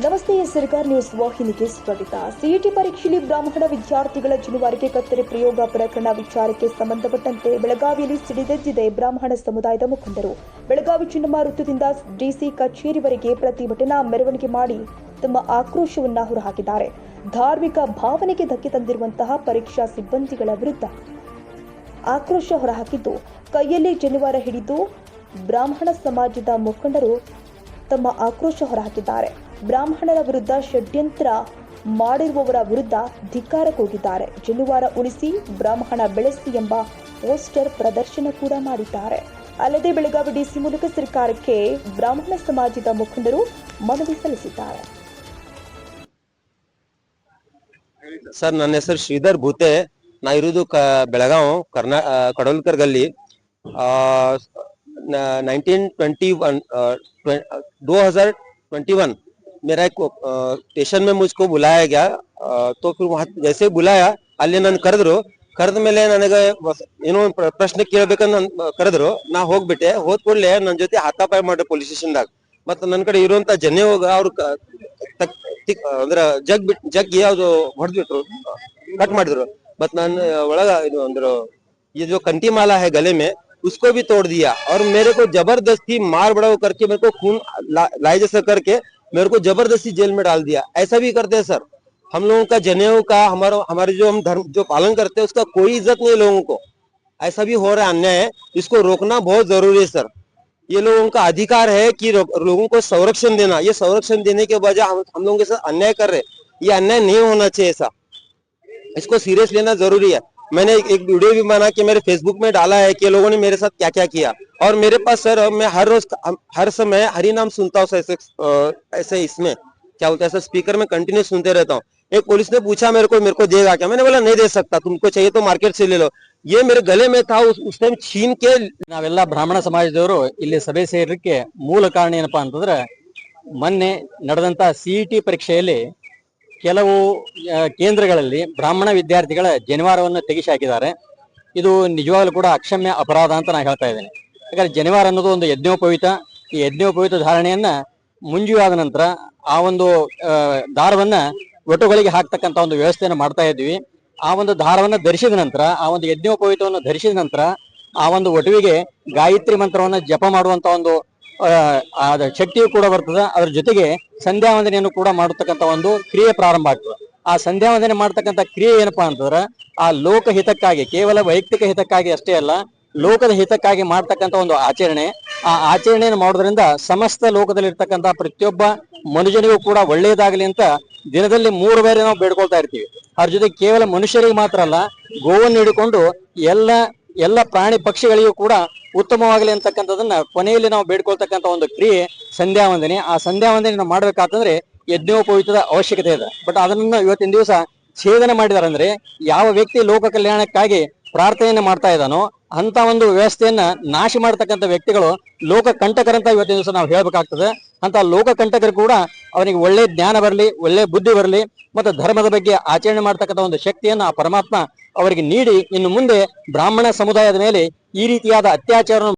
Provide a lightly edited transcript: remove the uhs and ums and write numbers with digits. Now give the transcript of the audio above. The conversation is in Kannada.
ನಮಸ್ತೆ. ಸರ್ಕಾರ ನ್ಯೂಸ್ ವಾಹಿನಿಗೆ ಸ್ವಾಗತ. ಸಿಇಟಿ ಪರೀಕ್ಷೆಯಲ್ಲಿ ಬ್ರಾಹ್ಮಣ ವಿದ್ಯಾರ್ಥಿಗಳ ಜನಿವಾರಿಗೆ ಕತ್ತರಿ ಪ್ರಯೋಗ ಪ್ರಕರಣ ವಿಚಾರಕ್ಕೆ ಸಂಬಂಧಪಟ್ಟಂತೆ ಬೆಳಗಾವಿಯಲ್ಲಿ ಸಿಡಿದೆದ್ದಿದೆ ಬ್ರಾಹ್ಮಣ ಸಮುದಾಯದ ಮುಖಂಡರು. ಬೆಳಗಾವಿ ಚೆನ್ನಮ್ಮ ವೃತ್ತದಿಂದ ಡಿಸಿ ಕಚೇರಿವರೆಗೆ ಪ್ರತಿಭಟನಾ ಮೆರವಣಿಗೆ ಮಾಡಿ ತಮ್ಮ ಆಕ್ರೋಶವನ್ನು ಹೊರಹಾಕಿದ್ದಾರೆ. ಧಾರ್ಮಿಕ ಭಾವನೆಗೆ ಧಕ್ಕೆ ತಂದಿರುವಂತಹ ಪರೀಕ್ಷಾ ಸಿಬ್ಬಂದಿಗಳ ವಿರುದ್ಧ ಆಕ್ರೋಶ ಹೊರಹಾಕಿದ್ದು, ಕೈಯಲ್ಲಿ ಜನಿವಾರ ಹಿಡಿದು ಬ್ರಾಹ್ಮಣ ಸಮಾಜದ ಮುಖಂಡರು ತಮ್ಮ ಆಕ್ರೋಶ ಹೊರಹಾಕಿದ್ದಾರೆ. ಬ್ರಾಹ್ಮಣರ ವಿರುದ್ಧ ಷಡ್ಯಂತ್ರ ಮಾಡಿರುವವರ ವಿರುದ್ಧ ಧಿಕ್ಕಾರ ಕೂಗಿದ್ದಾರೆ. ಜನಿವಾರ ಉಳಿಸಿ ಬ್ರಾಹ್ಮಣ ಬೆಳೆಸಿ ಎಂಬ ಪೋಸ್ಟರ್ ಪ್ರದರ್ಶನ ಕೂಡ ಮಾಡಿದ್ದಾರೆ. ಅಲ್ಲದೆ ಬೆಳಗಾವಿ ಡಿಸಿ ಮೂಲಕ ಸರ್ಕಾರಕ್ಕೆ ಬ್ರಾಹ್ಮಣ ಸಮಾಜದ ಮುಖಂಡರು ಮನವಿ ಸಲ್ಲಿಸಿದ್ದಾರೆ. ಸರ್, ನನ್ನ ಹೆಸರು ಶ್ರೀಧರ್ ಭೂತೆ. ನಾ ಇರುವುದು ಬೆಳಗಾವ್ ಕಡೋಲ್ಕರ್ ಗಲ್ಲಿ. 2021 मेरा एक स्टेशन में मुझको बुलाया गया. तो फिर वहां जैसे बुलाया ಅಲ್ಲಿ ನಾನು ಕರೆದ ಮೇಲೆ ನನಗೆ ಏನೋ ಪ್ರಶ್ನೆ ಕೇಳಬೇಕಂತ ಕರೆದ್ರು. ನಾ ಹೋಗ್ಬಿಟ್ಟೆ. ಹೋದ್ ಕೂಡಲೇ ನನ್ನ ಜೊತೆ ಹಾತಾಪಾಯ ಮಾಡ್ರೆ ಪೊಲೀಸ್ ಸ್ಟೇಷನ್ದಾಗ. ಮತ್ತ ನನ್ನ ಕಡೆ ಇರುವಂತ ಜನ ಅವ್ರು ಅಂದ್ರ ಜಗ್ಗಿ ಯಾವ್ದು ಹೊಡೆದ್ಬಿಟ್ರು, ಕಟ್ ಮಾಡಿದ್ರು. ಮತ್ ನಾನು ಒಳಗ ಇದು ಅಂದ್ರು ये जो कंठी माला है गले में उसको भी तोड़ दिया और मेरे को जबरदस्ती मार बड़ाव करके मेरे को खून लाए जैसा करके मेरे को जबरदस्ती जेल में डाल दिया. ऐसा भी करते हैं सर. हम लोगों का जनेऊ का हमारे जो हम धर्म जो पालन करते हैं उसका कोई इज्जत नहीं लोगों को. ऐसा भी हो रहा है, अन्याय है. इसको रोकना बहुत जरूरी है सर. ये लोगों का अधिकार है कि लोगों को संरक्षण देना. ये संरक्षण देने के बजाय हम लोगों के साथ अन्याय कर रहे. ये अन्याय नहीं होना चाहिए. ऐसा इसको सीरियस लेना जरूरी है. मैंने एक वीडियो भी बना के मेरे फेसबुक में डाला है कि लोगों ने मेरे साथ क्या क्या किया. और मेरे पास सर मैं हर रोज हर समय हरि नाम सुनता हूँ. ऐसे इसमें क्या बोलते हैं, स्पीकर में कंटिन्यू सुनते रहता हूँ. एक पुलिस ने पूछा मेरे को देगा क्या. मैंने बोला नहीं दे सकता, तुमको चाहिए तो मार्केट से ले लो. ये मेरे गले में था. उस टाइम छीन के ನಾವೆಲ್ಲ ಬ್ರಾಹ್ಮಣ ಸಮಾಜದವರು ಇಲ್ಲಿ ಸಭೆ ಸೇರಲಿಕ್ಕೆ ಮೂಲ ಕಾರಣ ಏನಪ್ಪಾ ಅಂತಂದ್ರೆ, ಮೊನ್ನೆ ನಡೆದಂತ ಸಿಇಟಿ ಪರೀಕ್ಷೆಯಲ್ಲಿ ಕೆಲವು ಕೇಂದ್ರಗಳಲ್ಲಿ ಬ್ರಾಹ್ಮಣ ವಿದ್ಯಾರ್ಥಿಗಳ ಜನಿವಾರವನ್ನು ತೆಗೆಸಿ ಹಾಕಿದ್ದಾರೆ. ಇದು ನಿಜವಾಗ್ಲೂ ಕೂಡ ಅಕ್ಷಮ್ಯ ಅಪರಾಧ ಅಂತ ನಾನು ಹೇಳ್ತಾ ಇದ್ದೇನೆ. ಯಾಕಂದ್ರೆ ಜನಿವಾರ ಅನ್ನೋದು ಒಂದು ಯಜ್ಞೋಪವೀತ. ಈ ಯಜ್ಞೋಪವೀತ ಧಾರಣೆಯನ್ನ ಮುಂಜುವಾದ ನಂತರ ಆ ಒಂದು ದಾರವನ್ನ ಒಟುಗಳಿಗೆ ಹಾಕ್ತಕ್ಕಂತ ಒಂದು ವ್ಯವಸ್ಥೆಯನ್ನು ಮಾಡ್ತಾ ಇದ್ವಿ. ಆ ಒಂದು ದಾರವನ್ನ ಧರಿಸಿದ ನಂತರ, ಆ ಒಂದು ಯಜ್ಞೋಪವೀತವನ್ನು ಧರಿಸಿದ ನಂತರ ಆ ಒಂದು ಒಟುವಿಗೆ ಗಾಯತ್ರಿ ಮಂತ್ರವನ್ನ ಜಪ ಮಾಡುವಂತ ಒಂದು ಶಕ್ತಿಯು ಕೂಡ ಬರ್ತದೆ. ಅದ್ರ ಜೊತೆಗೆ ಸಂಧ್ಯಾ ವಂದನೆಯನ್ನು ಕೂಡ ಮಾಡತಕ್ಕಂತ ಒಂದು ಕ್ರಿಯೆ ಪ್ರಾರಂಭ ಆಗ್ತದೆ. ಆ ಸಂಧ್ಯಾ ವಂದನೆ ಮಾಡ್ತಕ್ಕಂಥ ಕ್ರಿಯೆ ಏನಪ್ಪಾ ಅಂತಂದ್ರೆ, ಆ ಲೋಕ ಹಿತಕ್ಕಾಗಿ, ಕೇವಲ ವೈಯಕ್ತಿಕ ಹಿತಕ್ಕಾಗಿ ಅಷ್ಟೇ ಅಲ್ಲ, ಲೋಕದ ಹಿತಕ್ಕಾಗಿ ಮಾಡ್ತಕ್ಕಂಥ ಒಂದು ಆಚರಣೆ. ಆ ಆಚರಣೆಯನ್ನು ಮಾಡೋದ್ರಿಂದ ಸಮಸ್ತ ಲೋಕದಲ್ಲಿ ಇರ್ತಕ್ಕಂಥ ಪ್ರತಿಯೊಬ್ಬ ಮನುಷ್ಯನಿಗೂ ಕೂಡ ಒಳ್ಳೆಯದಾಗಲಿ ಅಂತ ದಿನದಲ್ಲಿ 3 ಬಾರಿ ನಾವು ಬೇಡ್ಕೊಳ್ತಾ ಇರ್ತೀವಿ. ಅದ್ರ ಜೊತೆ ಕೇವಲ ಮನುಷ್ಯರಿಗೆ ಮಾತ್ರ ಅಲ್ಲ, ಗೋವನ್ನು ಹಿಡಿಕೊಂಡು ಎಲ್ಲ ಪ್ರಾಣಿ ಪಕ್ಷಿಗಳಿಗೂ ಕೂಡ ಉತ್ತಮವಾಗಲಿ ಅಂತಕ್ಕಂಥದನ್ನ ಕೊನೆಯಲ್ಲಿ ನಾವು ಬೇಡ್ಕೊಳ್ತಕ್ಕಂಥ ಒಂದು ಕ್ರಿಯೆ ಸಂಧ್ಯಾ ವಂದನೆ. ಆ ಸಂಧ್ಯಾ ವಂದನೆ ನಾವು ಮಾಡ್ಬೇಕಾತಂದ್ರೆ ಯಜ್ಞೋಪವೀತದ ಅವಶ್ಯಕತೆ ಇದೆ. ಬಟ್ ಅದನ್ನ ಇವತ್ತಿನ ದಿವಸ ಛೇದನೆ ಮಾಡಿದಾರೆ. ಅಂದ್ರೆ ಯಾವ ವ್ಯಕ್ತಿ ಲೋಕ ಕಲ್ಯಾಣಕ್ಕಾಗಿ ಪ್ರಾರ್ಥನೆಯನ್ನ ಮಾಡ್ತಾ ಇದ್ದಾನೋ ಅಂತ ಒಂದು ವ್ಯವಸ್ಥೆಯನ್ನ ನಾಶ ಮಾಡ್ತಕ್ಕಂಥ ವ್ಯಕ್ತಿಗಳು ಲೋಕ ಕಂಟಕರಂತ ಇವತ್ತಿನ ದಿವಸ ನಾವು ಹೇಳ್ಬೇಕಾಗ್ತದೆ. ಅಂತ ಲೋಕ ಕಂಟಕರು ಕೂಡ ಅವನಿಗೆ ಒಳ್ಳೆ ಜ್ಞಾನ ಬರಲಿ, ಒಳ್ಳೆ ಬುದ್ಧಿ ಬರಲಿ, ಮತ್ತು ಧರ್ಮದ ಬಗ್ಗೆ ಆಚರಣೆ ಮಾಡ್ತಕ್ಕಂಥ ಒಂದು ಶಕ್ತಿಯನ್ನ ಆ ಪರಮಾತ್ಮ ಅವರಿಗೆ ನೀಡಿ ಇನ್ನು ಮುಂದೆ ಬ್ರಾಹ್ಮಣ ಸಮುದಾಯದ ಮೇಲೆ ಈ ರೀತಿಯಾದ ಅತ್ಯಾಚಾರ